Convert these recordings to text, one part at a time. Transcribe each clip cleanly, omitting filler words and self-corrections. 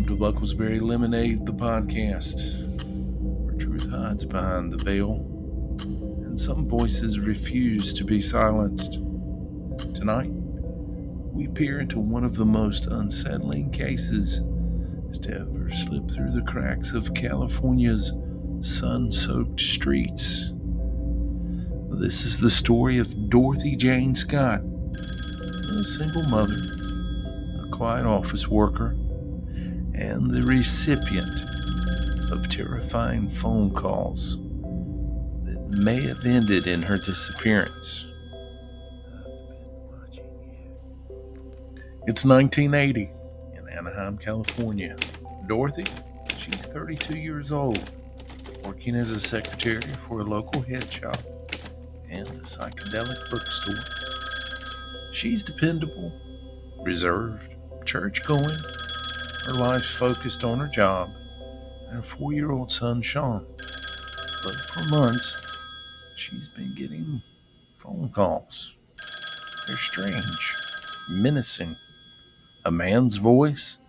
to Bucklesberry Lemonade, the podcast, where truth hides behind the veil and some voices refuse to be silenced. Tonight, we peer into one of the most unsettling cases to ever slip through the cracks of California's sun-soaked streets. This is the story of Dorothy Jane Scott, a single mother, a quiet office worker, and the recipient of terrifying phone calls that may have ended in her disappearance. It's 1980 in Anaheim, California. Dorothy, she's 32 years old, working as a secretary for a local head shop and a psychedelic bookstore. She's dependable, reserved, church-going, her life's focused on her job and her 4-year-old son, Sean. But for months, she's been getting phone calls. They're strange, menacing. A man's voice.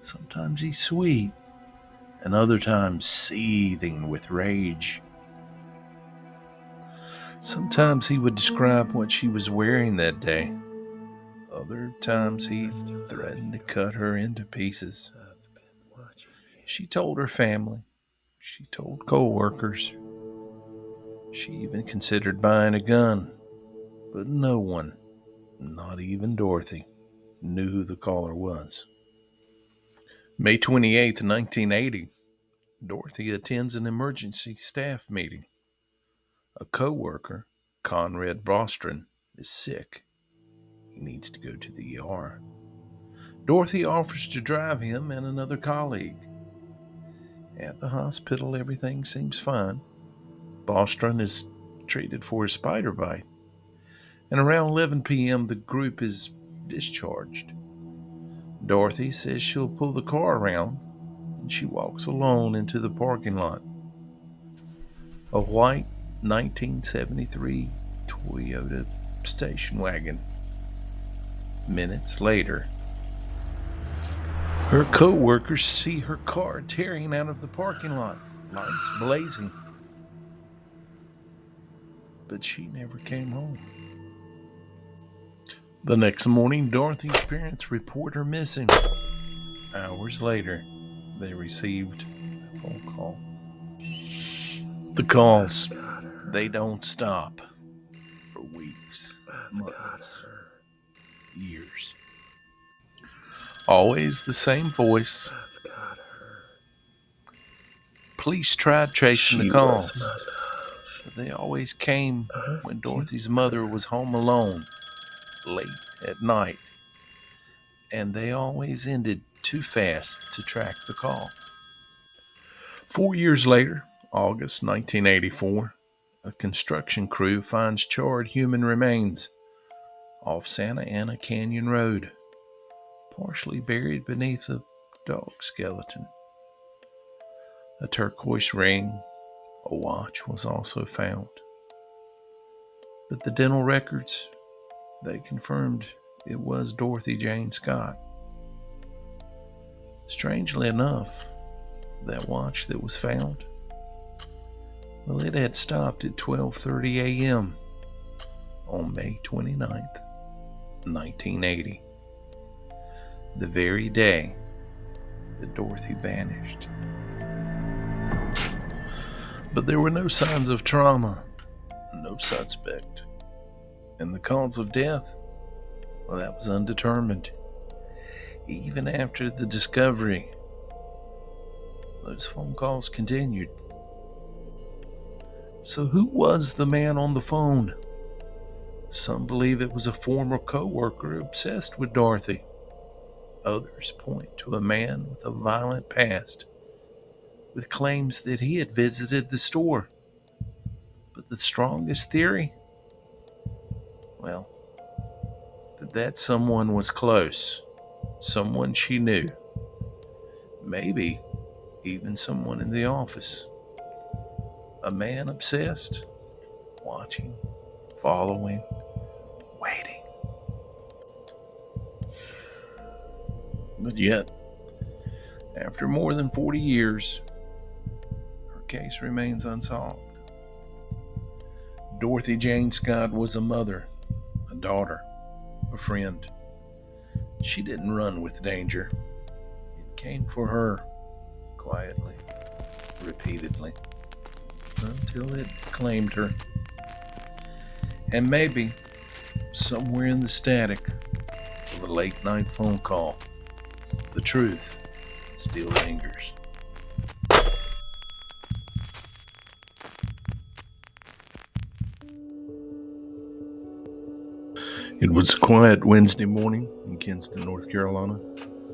Sometimes he's sweet, and other times seething with rage. Sometimes he would describe what she was wearing that day. Other times he threatened to cut her into pieces. She told her family. She told co-workers. She even considered buying a gun. But no one, not even Dorothy, knew who the caller was. May 28th, 1980, Dorothy attends an emergency staff meeting. A co-worker, Conrad Bostrom, is sick. He needs to go to the ER. Dorothy offers to drive him and another colleague. At the hospital, everything seems fine. Bostrom is treated for a spider bite. And around 11 p.m., the group is discharged. Dorothy says she'll pull the car around, and she walks alone into the parking lot. A white 1973 Toyota station wagon. Minutes later, her co-workers see her car tearing out of the parking lot, lights blazing. But she never came home. The next morning, Dorothy's parents report her missing. Hours later, they received a phone call. The calls, they don't stop for weeks, months, years. Always the same voice. Police tried tracing the calls, but they always came when Dorothy's mother was home alone, late at night, and they always ended too fast to track the call. 4 years later, August 1984, a construction crew finds charred human remains off Santa Ana Canyon Road, partially buried beneath a dog skeleton. A turquoise ring, a watch was also found. But the dental records, they confirmed it was Dorothy Jane Scott. Strangely enough, that watch that was found, well, it had stopped at 12:30 a.m. on May 29th, 1980, the very day that Dorothy vanished. But there were no signs of trauma, no suspect, and the cause of death, well, that was undetermined. Even after the discovery, those phone calls continued. So who was the man on the phone? Some believe it was a former co-worker obsessed with Dorothy. Others point to a man with a violent past, with claims that he had visited the store. But the strongest theory? Well, that someone was close, someone she knew, maybe even someone in the office. A man obsessed, watching, following, waiting. But yet, After more than 40 years, her case remains unsolved. Dorothy Jane Scott was a mother, a daughter, a friend. She didn't run with danger. It came for her, quietly, repeatedly, until it claimed her. And maybe, somewhere in the static of a late night phone call, the truth still lingers. It was a quiet Wednesday morning in Kinston, North Carolina,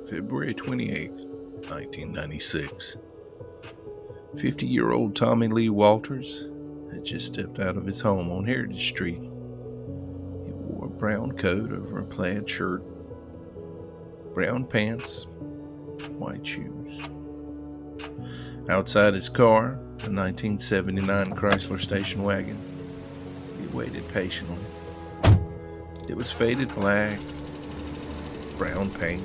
February 28th, 1996. 50-year-old Tommy Lee Walters had just stepped out of his home on Heritage Street. He wore a brown coat over a plaid shirt, brown pants, white shoes. Outside his car, a 1979 Chrysler station wagon, he waited patiently. It was faded black, brown paint,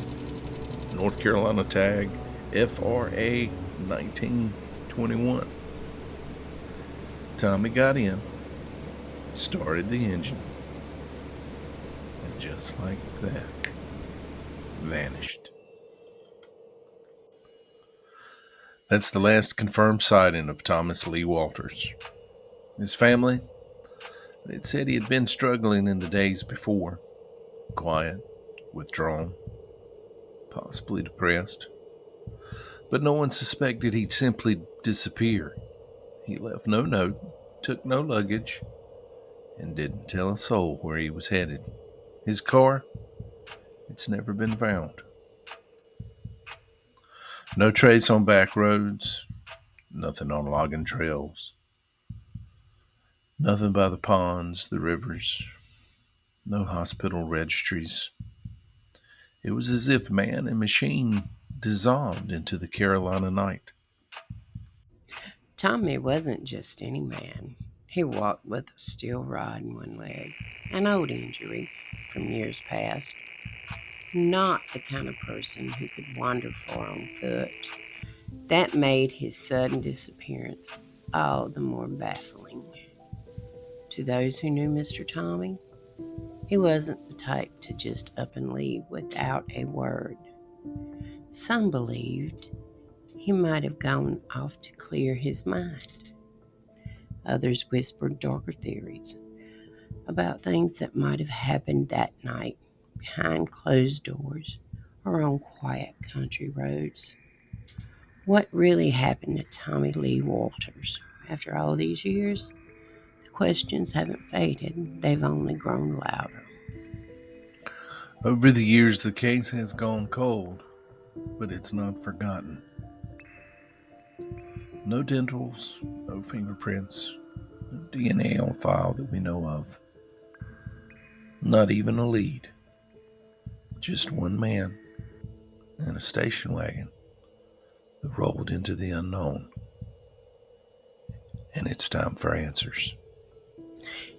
North Carolina tag, FRA 1921. Tommy got in, started the engine, and just like that, vanished. That's the last confirmed sighting of Thomas Lee Walters. His family, they'd said he had been struggling in the days before, quiet, withdrawn, possibly depressed. But no one suspected he'd simply disappear. He left no note, took no luggage, and didn't tell a soul where he was headed. His car, it's never been found. No trace on back roads, nothing on logging trails, nothing by the ponds, the rivers, no hospital registries. It was as if man and machine dissolved into the Carolina night. Tommy wasn't just any man. He walked with a steel rod in one leg, an old injury from years past. Not the kind of person who could wander far on foot. That made his sudden disappearance all the more baffling. To those who knew Mr. Tommy, he wasn't the type to just up and leave without a word. Some believed he might have gone off to clear his mind. Others whispered darker theories about things that might have happened that night behind closed doors or on quiet country roads. What really happened to Tommy Lee Walters after all these years? The questions haven't faded, they've only grown louder. Over the years, the case has gone cold, but it's not forgotten. No dentals, no fingerprints, no DNA on file that we know of. Not even a lead. Just one man and a station wagon that rolled into the unknown. And it's time for answers.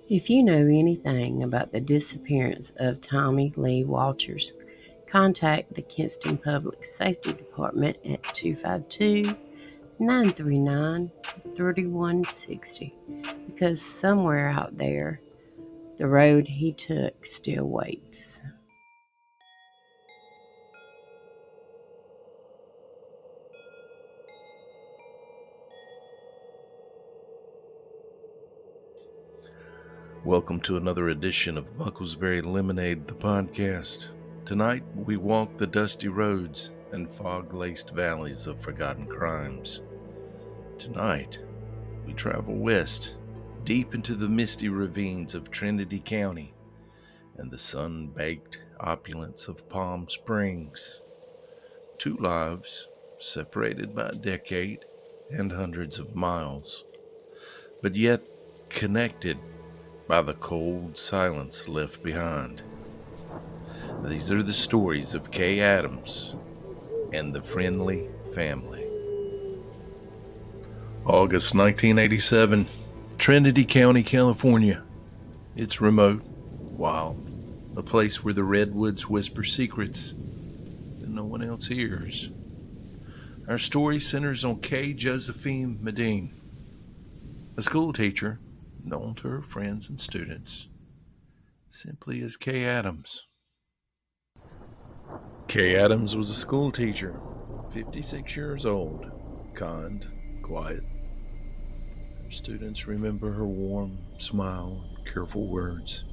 If you know anything about the disappearance of Tommy Lee Walters, contact the Kinston Public Safety Department at 252 939 3160 because somewhere out there, the road he took still waits. Welcome to another edition of Bucklesberry Lemonade, the podcast. Tonight, we walk the dusty roads and fog-laced valleys of forgotten crimes. Tonight, we travel west, deep into the misty ravines of Trinity County and the sun-baked opulence of Palm Springs. Two lives separated by a decade and hundreds of miles, but yet connected by the cold silence left behind. These are the stories of Kay Adams and the Friendly Family. August 1987, Trinity County, California. It's remote, wild, a place where the redwoods whisper secrets that no one else hears. Our story centers on Kay Josephine Medine, a school teacher known to her friends and students simply as Kay Adams. Kay Adams was a school teacher, 56 years old, kind, quiet. Her students remember her warm smile and careful words.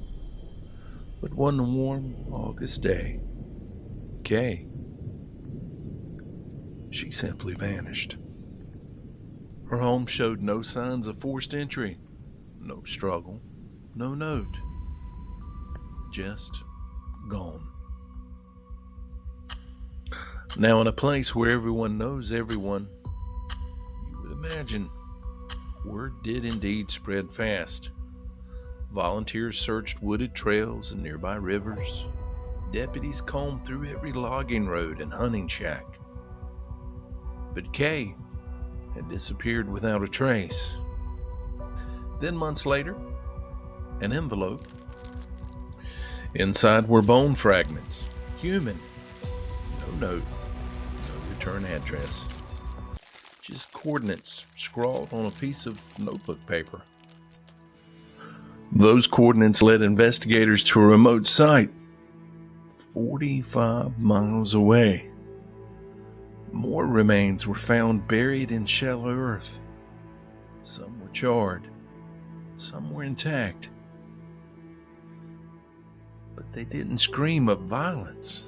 But one warm August day, Kay, she simply vanished. Her home showed no signs of forced entry, no struggle, no note, just gone. Now, in a place where everyone knows everyone, you would imagine word did indeed spread fast. Volunteers searched wooded trails and nearby rivers. Deputies combed through every logging road and hunting shack. But Kay had disappeared without a trace. Then, months later, an envelope. Inside were bone fragments, human. No note, no return address. Just coordinates scrawled on a piece of notebook paper. Those coordinates led investigators to a remote site, 45 miles away. More remains were found buried in shallow earth. Some were charred, some were intact. But they didn't scream of violence.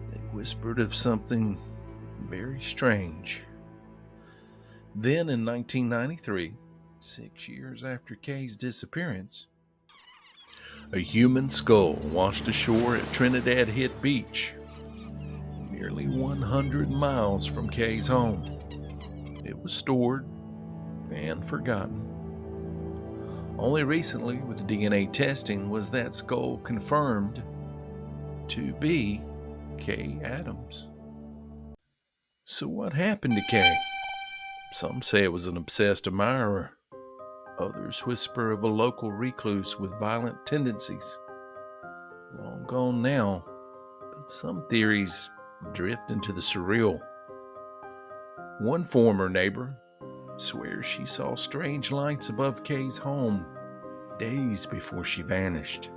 They whispered of something very strange. Then in 1993, 6 years after Kay's disappearance, a human skull washed ashore at Trinidad Hit Beach, nearly 100 miles from Kay's home. It was stored and forgotten. Only recently, with DNA testing, was that skull confirmed to be Kay Adams. So what happened to Kay? Some say it was an obsessed admirer. Others whisper of a local recluse with violent tendencies. Long gone now, but some theories drift into the surreal. One former neighbor swears she saw strange lights above Kay's home days before she vanished.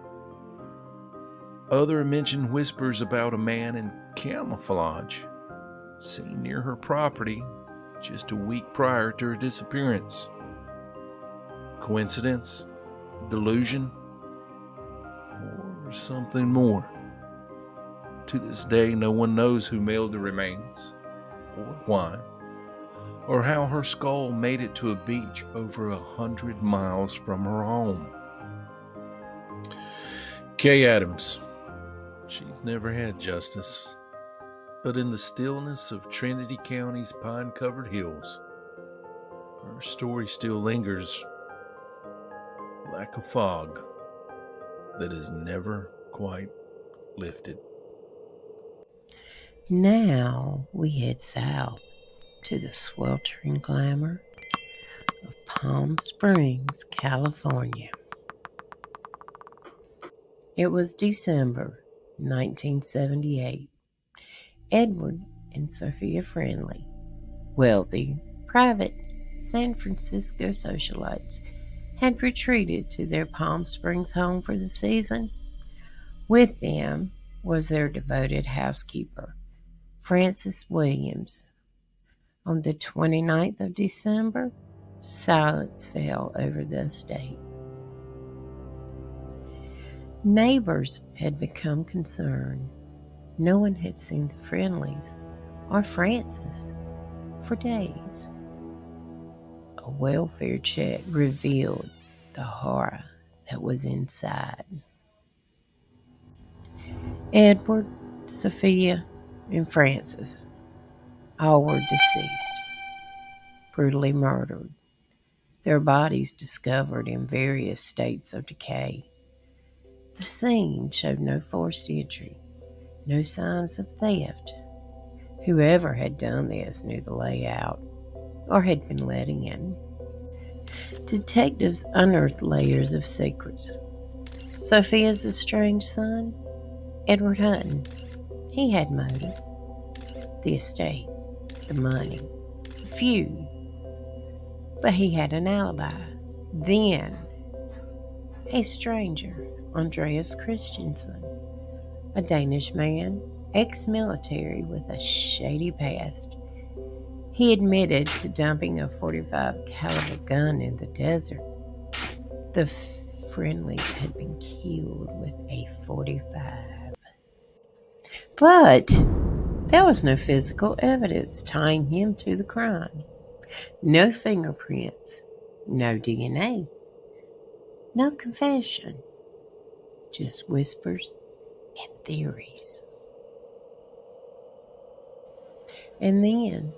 Others mention whispers about a man in camouflage seen near her property just a week prior to her disappearance. Coincidence? Delusion? Or something more? To this day, no one knows who mailed the remains, or why, or how her skull made it to a beach over 100 miles from her home. Kay Adams. She's never had justice, but in the stillness of Trinity County's pine-covered hills, her story still lingers like a fog that is never quite lifted. Now we head south to the sweltering glamour of Palm Springs, California. It was December 1978. Edward and Sophia Friendly, wealthy, private San Francisco socialites, had retreated to their Palm Springs home for the season. With them was their devoted housekeeper, Frances Williams. On the 29th of December, silence fell over the estate. Neighbors had become concerned. No one had seen the Friendlies or Frances for days. A welfare check revealed the horror that was inside. Edward, Sophia, and Frances all were deceased, brutally murdered, their bodies discovered in various states of decay. The scene showed no forced entry, no signs of theft. Whoever had done this knew the layout or had been let in. Detectives unearthed layers of secrets. Sophia's estranged son, Edward Hutton, he had motive: the estate. the money. A few. But he had an alibi. Then, a stranger, Andreas Christensen, a Danish man, ex-military with a shady past. He admitted to dumping a 45 caliber gun in the desert. The friendlies had been killed with a 45. But there was no physical evidence tying him to the crime. No fingerprints, no DNA, no confession, just whispers and theories. And then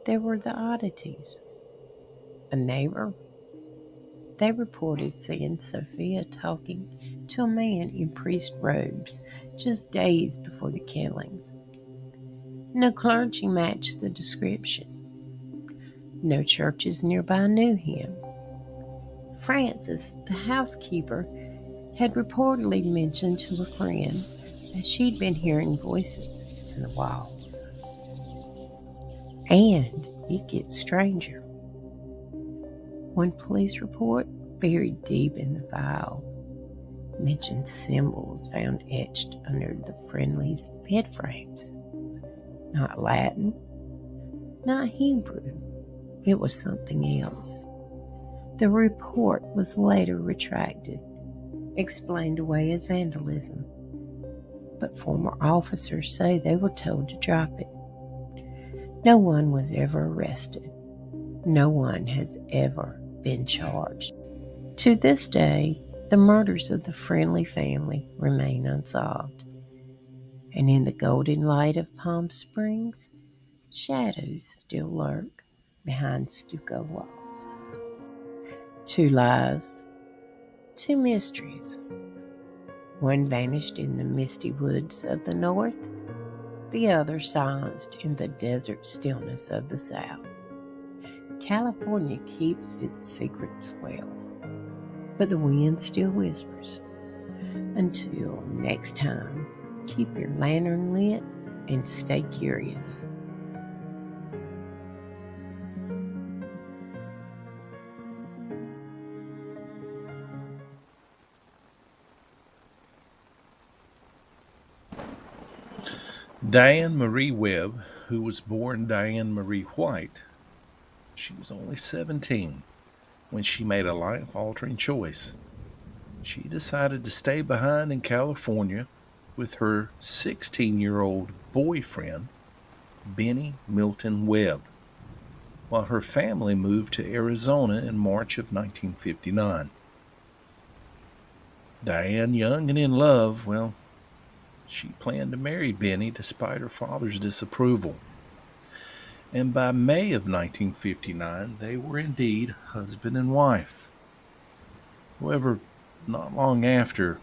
there were the oddities. A neighbor, they reported seeing Sophia talking to a man in priest robes just days before the killings. No clergy matched the description. No churches nearby knew him. Frances, the housekeeper, had reportedly mentioned to a friend that she'd been hearing voices in the walls. And it gets stranger. One police report, buried deep in the file, mentioned symbols found etched under the friendlies' bed frames. Not Latin, not Hebrew. It was something else. The report was later retracted, explained away as vandalism. But former officers say they were told to drop it. No one was ever arrested. No one has ever been charged. To this day, the murders of the Friendly family remain unsolved. And in the golden light of Palm Springs, shadows still lurk behind stucco walls. Two lives, two mysteries. One vanished in the misty woods of the north, the other silenced in the desert stillness of the south. California keeps its secrets well, but the wind still whispers. Until next time, keep your lantern lit and stay curious. Diane Marie Webb, who was born Diane Marie White, she was only 17 when she made a life-altering choice. She decided to stay behind in California with her 16-year-old boyfriend, Benny Milton Webb, while her family moved to Arizona in March of 1959. Diane, young and in love, well, she planned to marry Benny despite her father's disapproval. And by May of 1959, they were indeed husband and wife. However, not long after,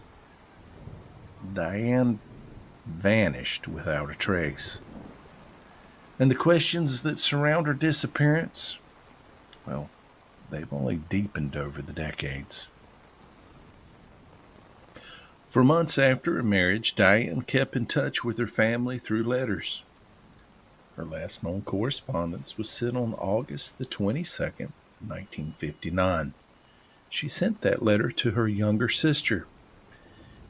Diane vanished without a trace. And the questions that surround her disappearance, well, they've only deepened over the decades. For months after her marriage, Diane kept in touch with her family through letters. Her last known correspondence was sent on August the 22nd, 1959. She sent that letter to her younger sister.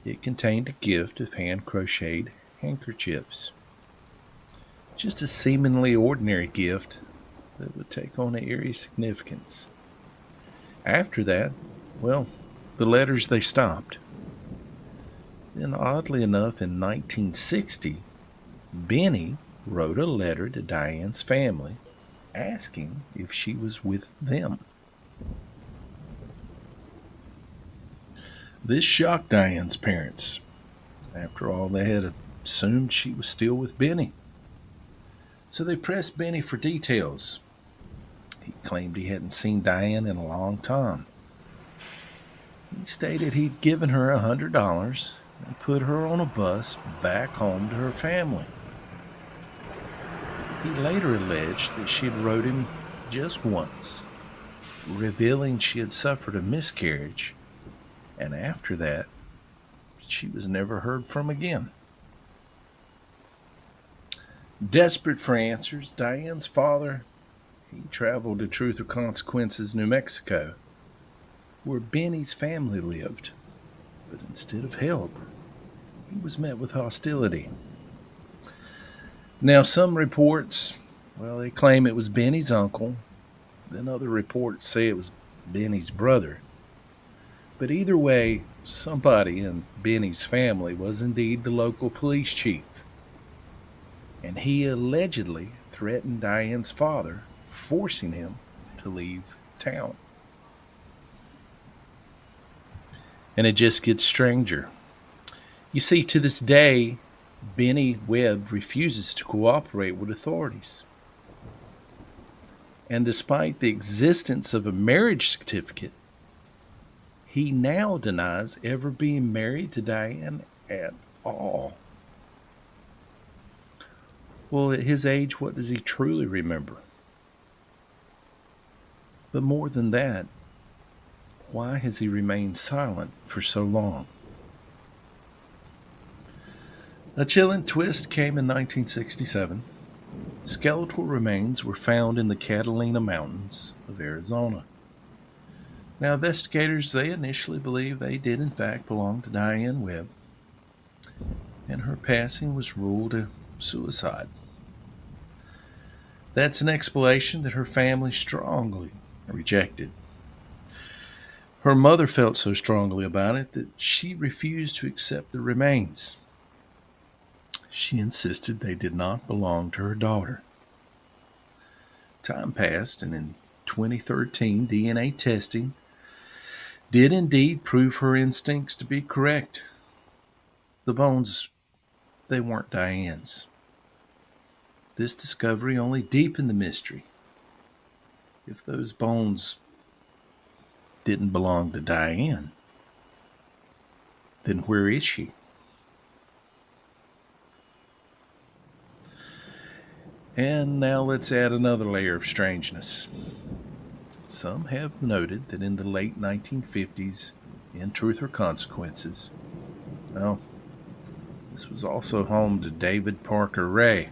It contained a gift of hand-crocheted handkerchiefs. Just a seemingly ordinary gift that would take on an eerie significance. After that, well, the letters, they stopped. Then, oddly enough, in 1960, Benny wrote a letter to Diane's family asking if she was with them. This shocked Diane's parents. After all, they had assumed she was still with Benny. So they pressed Benny for details. He claimed he hadn't seen Diane in a long time. He stated he'd given her $100 and put her on a bus back home to her family. He later alleged that she had wrote him just once, revealing she had suffered a miscarriage, and after that, she was never heard from again. Desperate for answers, Diane's father, he traveled to Truth or Consequences, New Mexico, where Benny's family lived. But instead of help, he was met with hostility. Now, some reports, well, they claim it was Benny's uncle. Then other reports say it was Benny's brother. But either way, somebody in Benny's family was indeed the local police chief. And he allegedly threatened Diane's father, forcing him to leave town. And it just gets stranger. You see, to this day, Benny Webb refuses to cooperate with authorities. And despite the existence of a marriage certificate, he now denies ever being married to Diane at all. Well, at his age, what does he truly remember? But more than that, why has he remained silent for so long? A chilling twist came in 1967. Skeletal remains were found in the Catalina Mountains of Arizona. Now, investigators, they initially believed they did in fact belong to Diane Webb, and her passing was ruled a suicide. That's an explanation that her family strongly rejected. Her mother felt so strongly about it that she refused to accept the remains. She insisted they did not belong to her daughter. Time passed, and in 2013, DNA testing did indeed prove her instincts to be correct. The bones, they weren't Diane's. This discovery only deepened the mystery. If those bones didn't belong to Diane, then where is she? And now let's add another layer of strangeness. Some have noted that in the late 1950s, in Truth or Consequences, well, this was also home to David Parker Ray,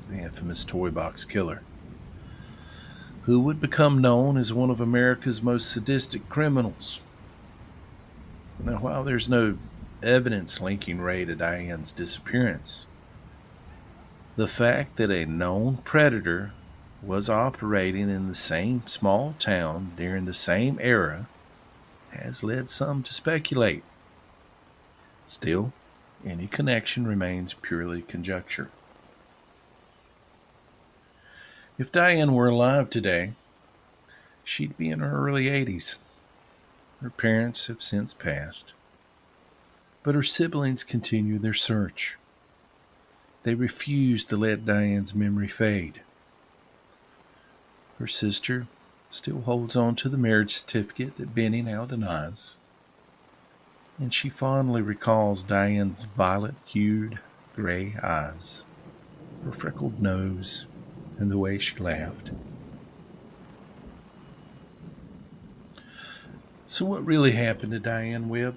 the infamous toy box killer, who would become known as one of America's most sadistic criminals. Now, while there's no evidence linking Ray to Diane's disappearance, the fact that a known predator was operating in the same small town during the same era has led some to speculate. Still, any connection remains purely conjecture. If Diane were alive today, she'd be in her early 80s. Her parents have since passed, but her siblings continue their search. They refuse to let Diane's memory fade. Her sister still holds on to the marriage certificate that Benny now denies, and she fondly recalls Diane's violet-hued gray eyes, her freckled nose, and the way she laughed. So what really happened to Diane Webb?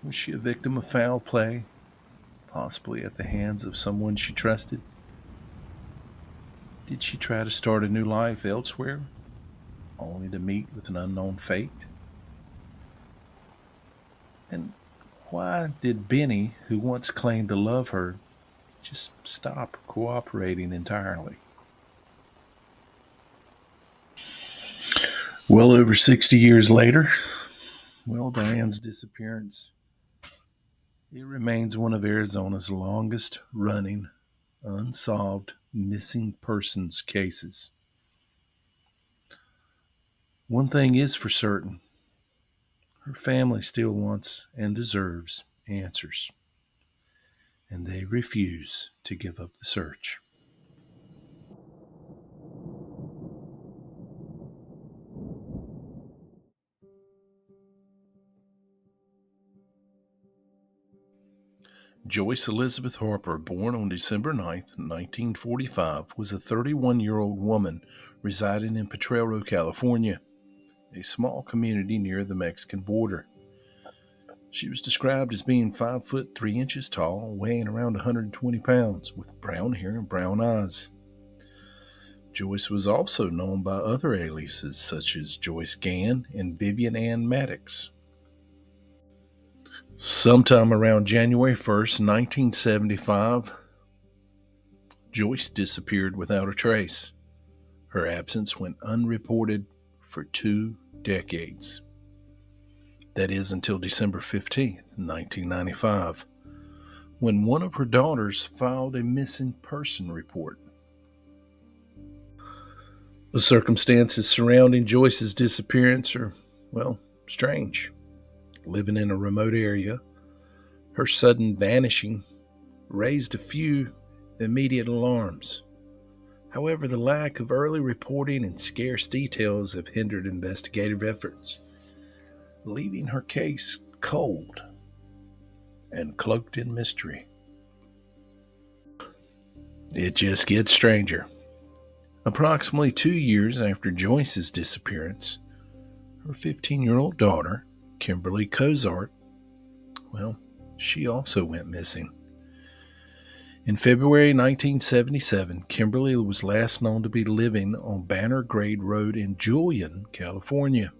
Was she a victim of foul play, possibly at the hands of someone she trusted? Did she try to start a new life elsewhere, only to meet with an unknown fate? And why did Benny, who once claimed to love her, just stop cooperating entirely? Well over 60 years later, Diane's disappearance, it remains one of Arizona's longest running unsolved missing persons cases. One thing is for certain, her family still wants and deserves answers, and they refuse to give up the search. Joyce Elizabeth Harper, born on December 9th, 1945, was a 31-year-old woman residing in Potrero, California, a small community near the Mexican border. She was described as being 5 foot 3 inches tall, weighing around 120 pounds, with brown hair and brown eyes. Joyce was also known by other aliases such as Joyce Gann and Vivian Ann Maddox. Sometime around January 1st, 1975, Joyce disappeared without a trace. Her absence went unreported for 2 decades. That is until December 15th, 1995, when one of her daughters filed a missing person report. The circumstances surrounding Joyce's disappearance are, well, strange. Living in a remote area, her sudden vanishing raised a few immediate alarms. However, the lack of early reporting and scarce details have hindered investigative efforts, leaving her case cold and cloaked in mystery. It just gets stranger. Approximately 2 years after Joyce's disappearance, her 15-year-old daughter, Kimberly Cozart, well, she also went missing. In February 1977, Kimberly was last known to be living on Banner Grade Road in Julian, California,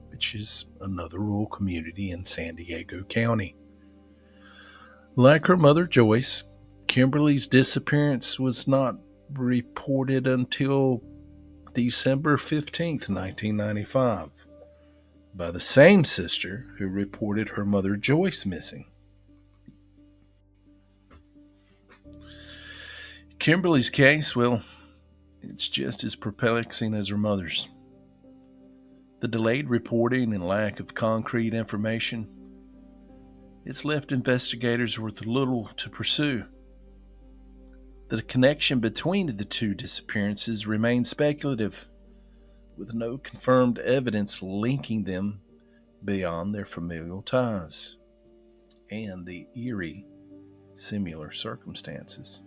which is another rural community in San Diego County. Like her mother Joyce, Kimberly's disappearance was not reported until December 15th, 1995, by the same sister who reported her mother Joyce missing. Kimberly's case, well, it's just as perplexing as her mother's. The delayed reporting and lack of concrete information, it's left investigators with little to pursue. The connection between the two disappearances remains speculative, with no confirmed evidence linking them beyond their familial ties and the eerie, similar circumstances.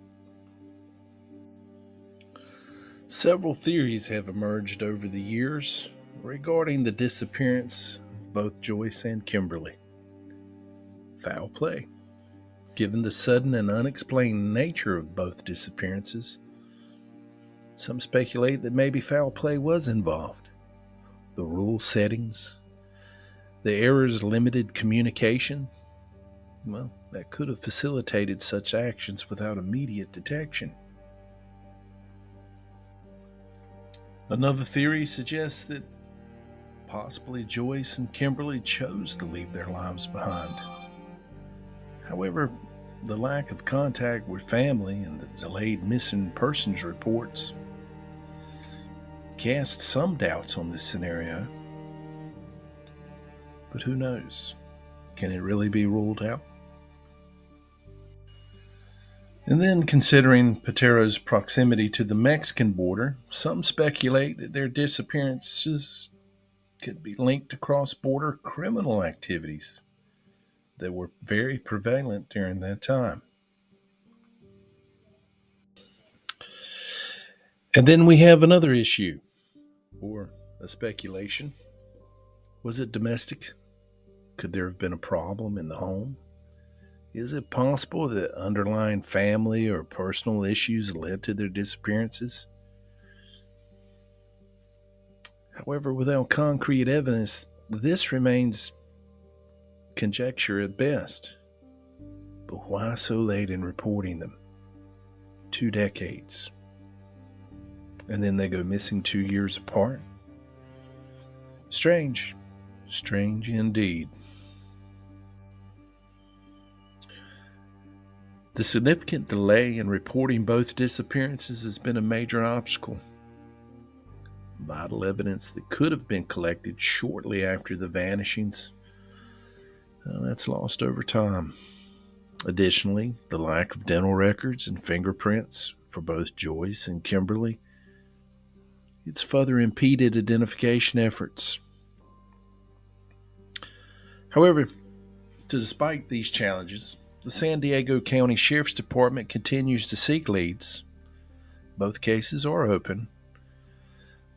Several theories have emerged over the years regarding the disappearance of both Joyce and Kimberly. Foul play. Given the sudden and unexplained nature of both disappearances, some speculate that maybe foul play was involved. The rural settings, the errors limited communication, well, that could have facilitated such actions without immediate detection. Another theory suggests that possibly Joyce and Kimberly chose to leave their lives behind. However, the lack of contact with family and the delayed missing persons reports cast some doubts on this scenario. But who knows? Can it really be ruled out? And then, considering Patero's proximity to the Mexican border, some speculate that their disappearances could be linked to cross-border criminal activities that were very prevalent during that time. And then we have another issue, or a speculation. Was it domestic? Could there have been a problem in the home? Is it possible that underlying family or personal issues led to their disappearances? However, without concrete evidence, this remains conjecture at best. But why so late in reporting them? 2 decades. And then they go missing 2 years apart? Strange. Strange indeed. The significant delay in reporting both disappearances has been a major obstacle. Vital evidence that could have been collected shortly after the vanishings, that's lost over time. Additionally, the lack of dental records and fingerprints for both Joyce and Kimberly, it's further impeded identification efforts. However, despite these challenges, the San Diego County Sheriff's Department continues to seek leads. Both cases are open,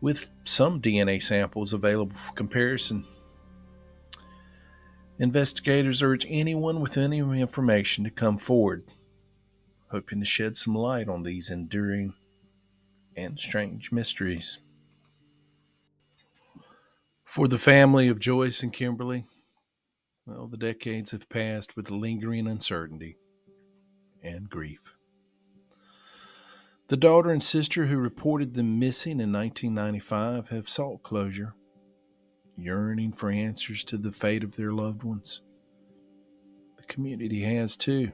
with some DNA samples available for comparison. Investigators urge anyone with any information to come forward, hoping to shed some light on these enduring and strange mysteries. For the family of Joyce and Kimberly, well, the decades have passed with lingering uncertainty and grief. The daughter and sister who reported them missing in 1995 have sought closure, yearning for answers to the fate of their loved ones. The community has too.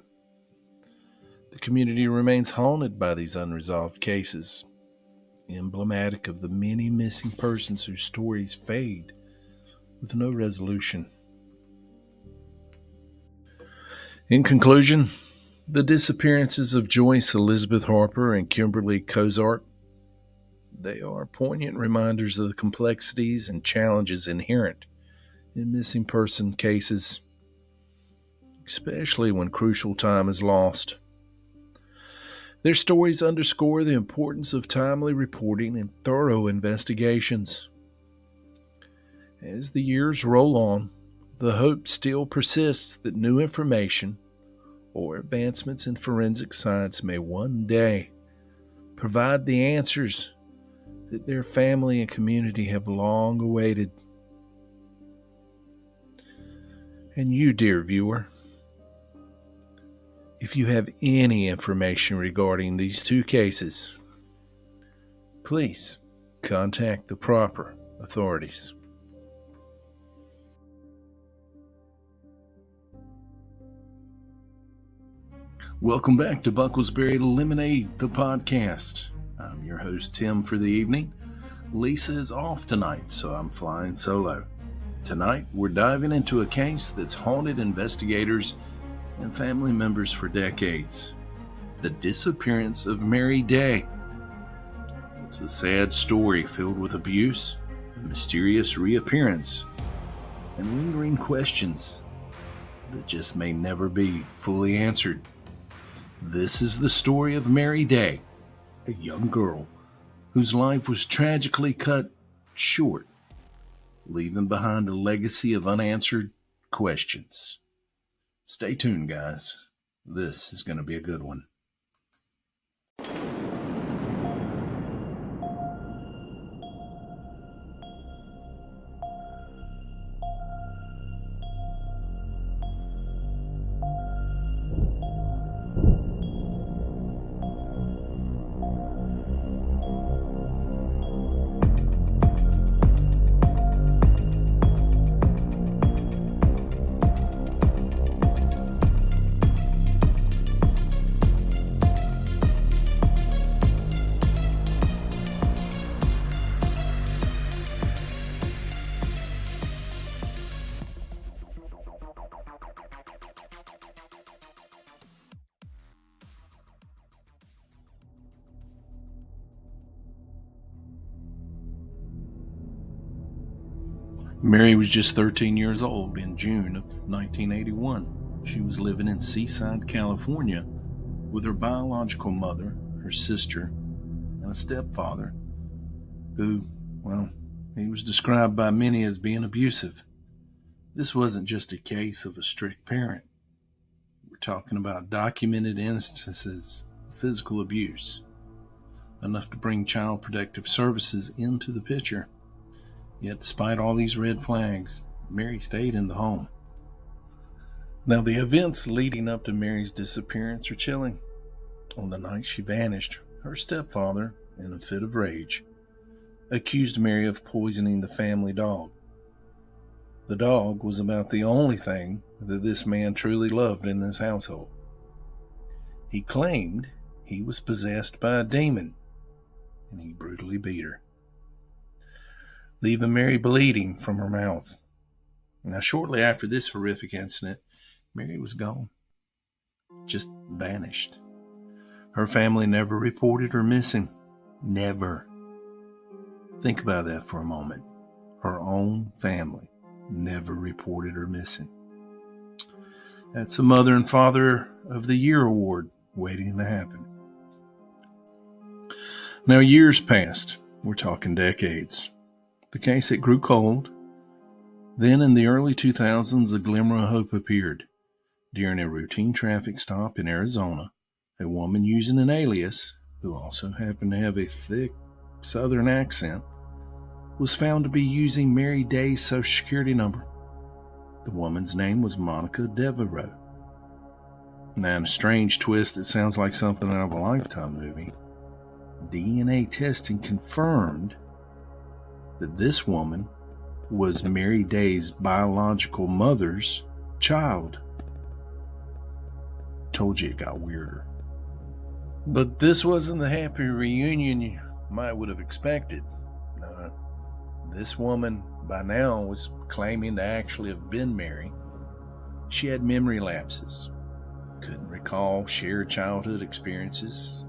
The community remains haunted by these unresolved cases, emblematic of the many missing persons whose stories fade with no resolution. In conclusion, the disappearances of Joyce Elizabeth Harper and Kimberly Cozart, they are poignant reminders of the complexities and challenges inherent in missing person cases, especially when crucial time is lost. Their stories underscore the importance of timely reporting and thorough investigations. As the years roll on, the hope still persists that new information or advancements in forensic science may one day provide the answers that their family and community have long awaited. And you, dear viewer, if you have any information regarding these two cases, please contact the proper authorities. Welcome back to Bucklesbury Lemonade, the podcast. I'm your host, Tim, for the evening. Lisa is off tonight, so I'm flying solo. Tonight, we're diving into a case that's haunted investigators and family members for decades. The disappearance of Mary Day. It's a sad story filled with abuse, a mysterious reappearance, and lingering questions that just may never be fully answered. This is the story of Mary Day, a young girl whose life was tragically cut short, leaving behind a legacy of unanswered questions. Stay tuned, guys. This is going to be a good one. Mary was just 13 years old in June of 1981. She was living in Seaside, California with her biological mother, her sister, and a stepfather who, well, he was described by many as being abusive. This wasn't just a case of a strict parent. We're talking about documented instances of physical abuse, enough to bring Child Protective Services into the picture. Yet, despite all these red flags, Mary stayed in the home. Now, the events leading up to Mary's disappearance are chilling. On the night she vanished, her stepfather, in a fit of rage, accused Mary of poisoning the family dog. The dog was about the only thing that this man truly loved in this household. He claimed he was possessed by a demon, and he brutally beat her, leaving Mary bleeding from her mouth. Now, shortly after this horrific incident, Mary was gone, just vanished. Her family never reported her missing. Never. Think about that for a moment. Her own family never reported her missing. That's a Mother and Father of the Year award waiting to happen. Now, years passed. We're talking decades. The case, it grew cold. Then in the early 2000s, a glimmer of hope appeared. During a routine traffic stop in Arizona, a woman using an alias, who also happened to have a thick southern accent, was found to be using Mary Day's Social Security number. The woman's name was Monica Devereaux. Now, in a strange twist that sounds like something out of a Lifetime movie, DNA testing confirmed that this woman was Mary Day's biological mother's child. Told you it got weirder. But this wasn't the happy reunion you might would have expected. No, this woman by now was claiming to actually have been Mary. She had memory lapses, couldn't recall shared childhood experiences,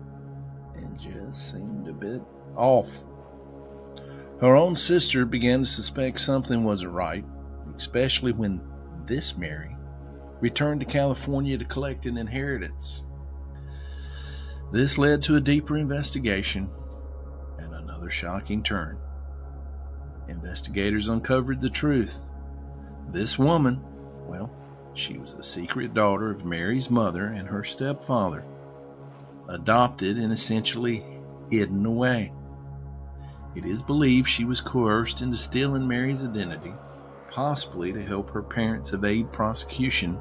and just seemed a bit off. Her own sister began to suspect something wasn't right, especially when this Mary returned to California to collect an inheritance. This led to a deeper investigation and another shocking turn. Investigators uncovered the truth. This woman, well, she was the secret daughter of Mary's mother and her stepfather, adopted and essentially hidden away. It is believed she was coerced into stealing Mary's identity, possibly to help her parents evade prosecution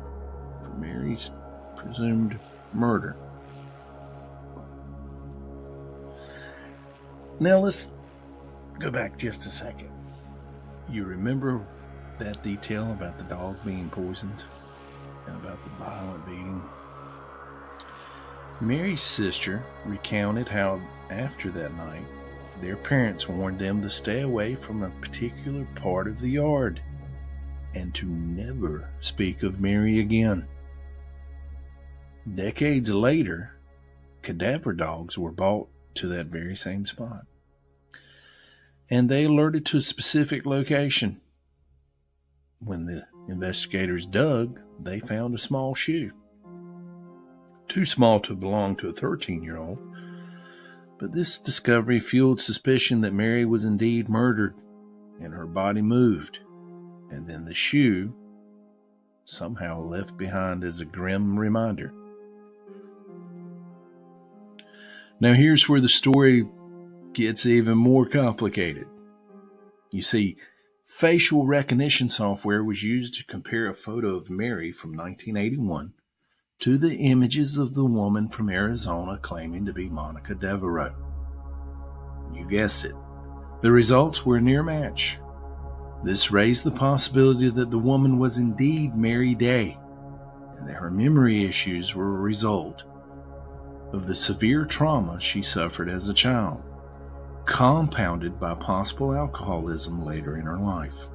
for Mary's presumed murder. Now let's go back just a second. You remember that detail about the dog being poisoned and about the violent beating? Mary's sister recounted how after that night, their parents warned them to stay away from a particular part of the yard and to never speak of Mary again. Decades later, cadaver dogs were brought to that very same spot, and they alerted to a specific location. When the investigators dug, they found a small shoe. Too small to belong to a 13-year-old, but this discovery fueled suspicion that Mary was indeed murdered and her body moved, and then the shoe somehow left behind as a grim reminder. Now here's where the story gets even more complicated. You see, facial recognition software was used to compare a photo of Mary from 1981 to the images of the woman from Arizona claiming to be Monica Devereaux. You guessed it. The results were a near match. This raised the possibility that the woman was indeed Mary Day, and that her memory issues were a result of the severe trauma she suffered as a child, compounded by possible alcoholism later in her life.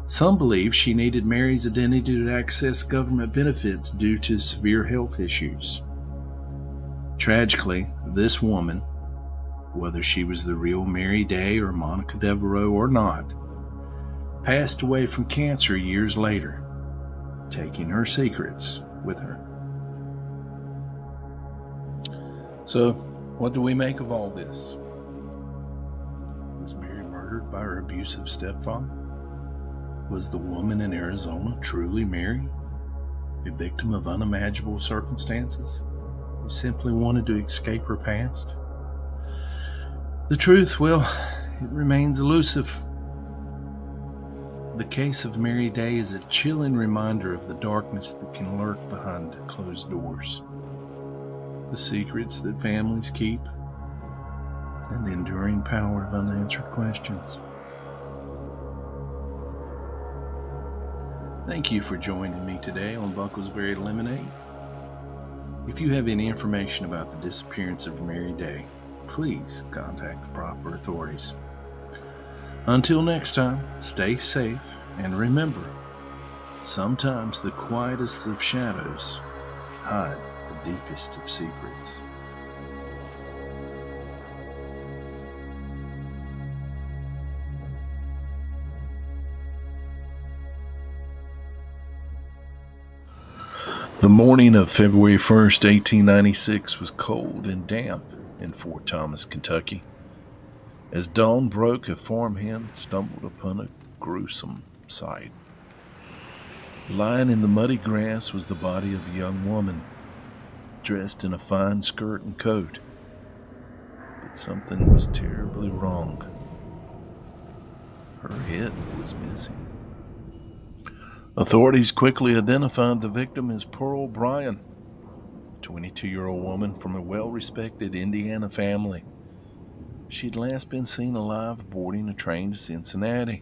Some believe she needed Mary's identity to access government benefits due to severe health issues. Tragically, this woman, whether she was the real Mary Day or Monica Devereaux or not, passed away from cancer years later, taking her secrets with her. So, what do we make of all this? Was Mary murdered by her abusive stepfather? Was the woman in Arizona truly Mary, a victim of unimaginable circumstances, who simply wanted to escape her past? The truth, well, it remains elusive. The case of Mary Day is a chilling reminder of the darkness that can lurk behind closed doors, the secrets that families keep, and the enduring power of unanswered questions. Thank you for joining me today on Bucklesberry Lemonade. If you have any information about the disappearance of Mary Day, please contact the proper authorities. Until next time, stay safe, and remember, sometimes the quietest of shadows hide the deepest of secrets. The morning of February 1st, 1896 was cold and damp in Fort Thomas, Kentucky. As dawn broke, a farmhand stumbled upon a gruesome sight. Lying in the muddy grass was the body of a young woman, dressed in a fine skirt and coat. But something was terribly wrong. Her head was missing. Authorities quickly identified the victim as Pearl Bryan, a 22-year-old woman from a well-respected Indiana family. She'd last been seen alive boarding a train to Cincinnati,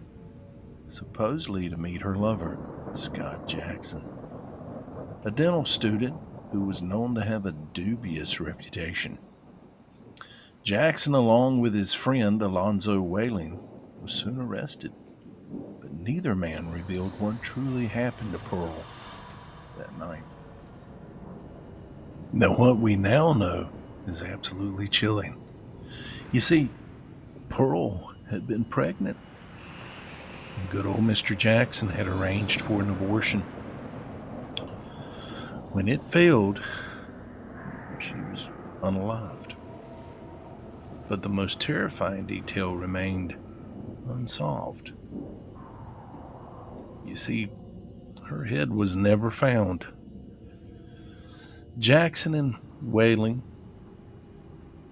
supposedly to meet her lover, Scott Jackson, a dental student who was known to have a dubious reputation. Jackson, along with his friend Alonzo Whaling, was soon arrested, but neither man revealed what truly happened to Pearl that night. Now, what we now know is absolutely chilling. You see, Pearl had been pregnant, and good old Mr. Jackson had arranged for an abortion. When it failed, she was unalived. But the most terrifying detail remained unsolved. You see, her head was never found. Jackson and Whaling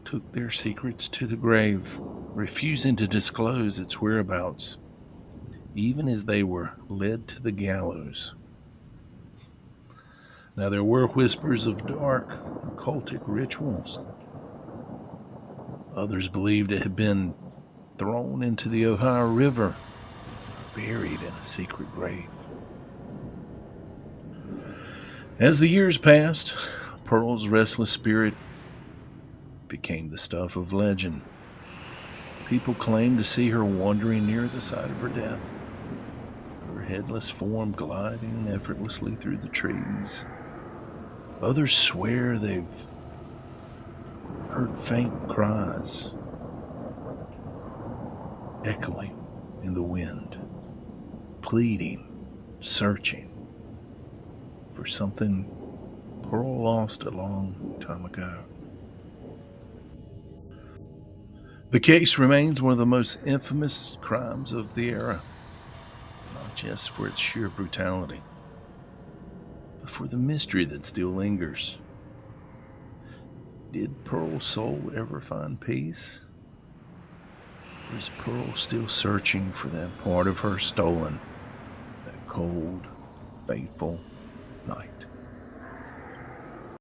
took their secrets to the grave, refusing to disclose its whereabouts, even as they were led to the gallows. Now, there were whispers of dark, occultic rituals. Others believed it had been thrown into the Ohio River, buried in a secret grave. As the years passed, Pearl's restless spirit became the stuff of legend. People claimed to see her wandering near the site of her death, her headless form gliding effortlessly through the trees. Others swear they've heard faint cries echoing in the wind, pleading, searching for something Pearl lost a long time ago. The case remains one of the most infamous crimes of the era, not just for its sheer brutality, but for the mystery that still lingers. Did Pearl's soul ever find peace? Or is Pearl still searching for that part of her stolen, that cold, faithful